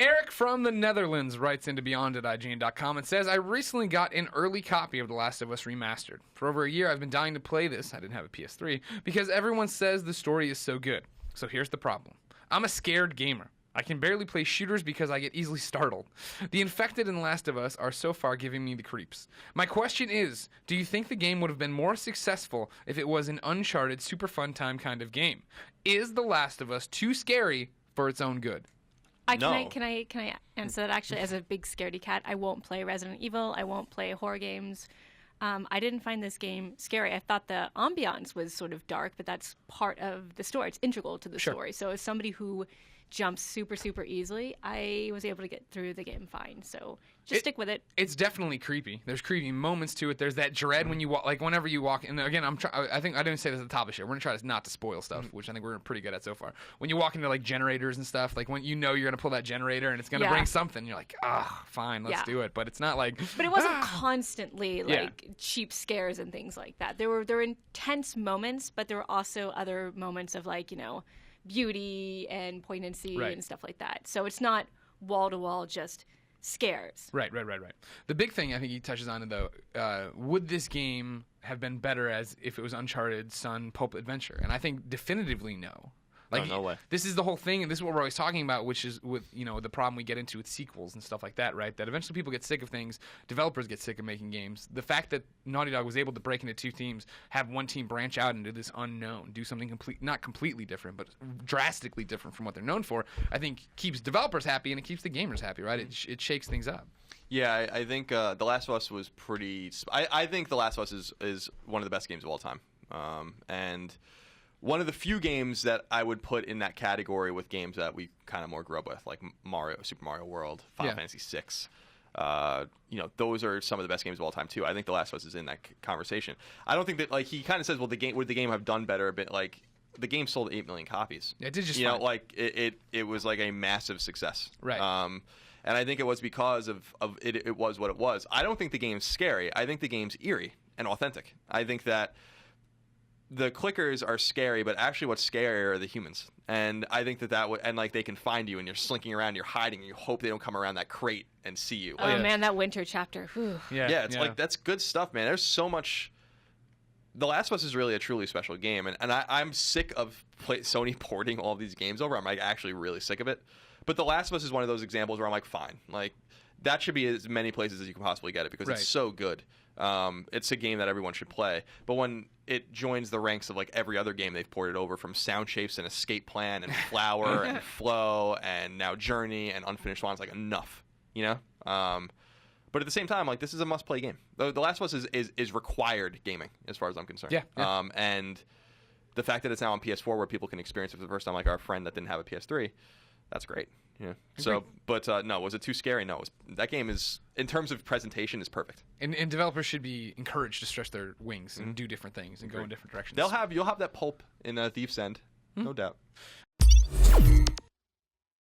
Eric from the Netherlands writes into beyond@ign.com and says, I recently got an early copy of The Last of Us Remastered. For over a year, I've been dying to play this. I didn't have a PS3 because everyone says the story is so good. So here's the problem. I'm a scared gamer. I can barely play shooters because I get easily startled. The infected in The Last of Us are so far giving me the creeps. My question is, do you think the game would have been more successful if it was an Uncharted, super fun time kind of game? Is The Last of Us too scary for its own good? Can I answer that? Actually, as a big scaredy cat, I won't play Resident Evil. I won't play horror games. I didn't find this game scary. I thought the ambiance was sort of dark, but that's part of the story. It's integral to the story. So as somebody who jumps super, super easily, I was able to get through the game fine. So just stick with it. It's definitely creepy. There's creepy moments to it. There's that dread when you walk, like whenever you walk. And again, I think I didn't say this at the top of the show. We're gonna try not to spoil stuff, which I think we're pretty good at so far. When you walk into like generators and stuff, like when you know you're gonna pull that generator and it's gonna bring something, you're like, fine, let's do it. But it's not like. But it wasn't constantly like cheap scares and things like that. There were intense moments, but there were also other moments of like beauty and poignancy and stuff like that. So it's not wall-to-wall just scares. Right. The big thing I think he touches on, though, would this game have been better as if it was Uncharted, Sun, Pulp Adventure? And I think definitively no. Like, no way. This is the whole thing, and this is what we're always talking about, which is with the problem we get into with sequels and stuff like that, right? That eventually people get sick of things, developers get sick of making games. The fact that Naughty Dog was able to break into two teams, have one team branch out into this unknown, do something not completely different, but drastically different from what they're known for, I think keeps developers happy and it keeps the gamers happy, right? It shakes things up. Yeah, I think The Last of Us was pretty. I think The Last of Us is one of the best games of all time, and one of the few games that I would put in that category with games that we kind of more grew up with, like Super Mario World, Final Fantasy VI. Those are some of the best games of all time too. I think The Last of Us is in that conversation. I don't think that like he kind of says, well, would the game have done better? But like the game sold 8 million copies. Yeah, it did just fine. Like it was like a massive success. Right. And I think it was because of it. It was what it was. I don't think the game's scary. I think the game's eerie and authentic. I think that the clickers are scary, but actually what's scarier are the humans. And I think that would, and like they can find you and you're slinking around, you're hiding, and you hope they don't come around that crate and see you. Oh man, that winter chapter. Whew. Yeah, it's like, that's good stuff, man. There's so much. The Last of Us is really a truly special game. And I'm sick of Sony porting all these games over. I'm like actually really sick of it. But The Last of Us is one of those examples where I'm like, fine. Like, that should be as many places as you can possibly get it because it's so good. It's a game that everyone should play. But when it joins the ranks of like every other game they've ported over, from Sound Shapes and Escape Plan and Flower and Flow and now Journey and Unfinished Swan, it's like enough, but at the same time, like, this is a must-play game. The Last of Us is required gaming as far as I'm concerned. Yeah. And the fact that it's now on PS4 where people can experience it for the first time, like our friend that didn't have a PS3, that's great. Yeah. So, but no, was it too scary? No. That game is, in terms of presentation, is perfect. And developers should be encouraged to stretch their wings and do different things and go in different directions. You'll have that pulp in Thief's End, no doubt.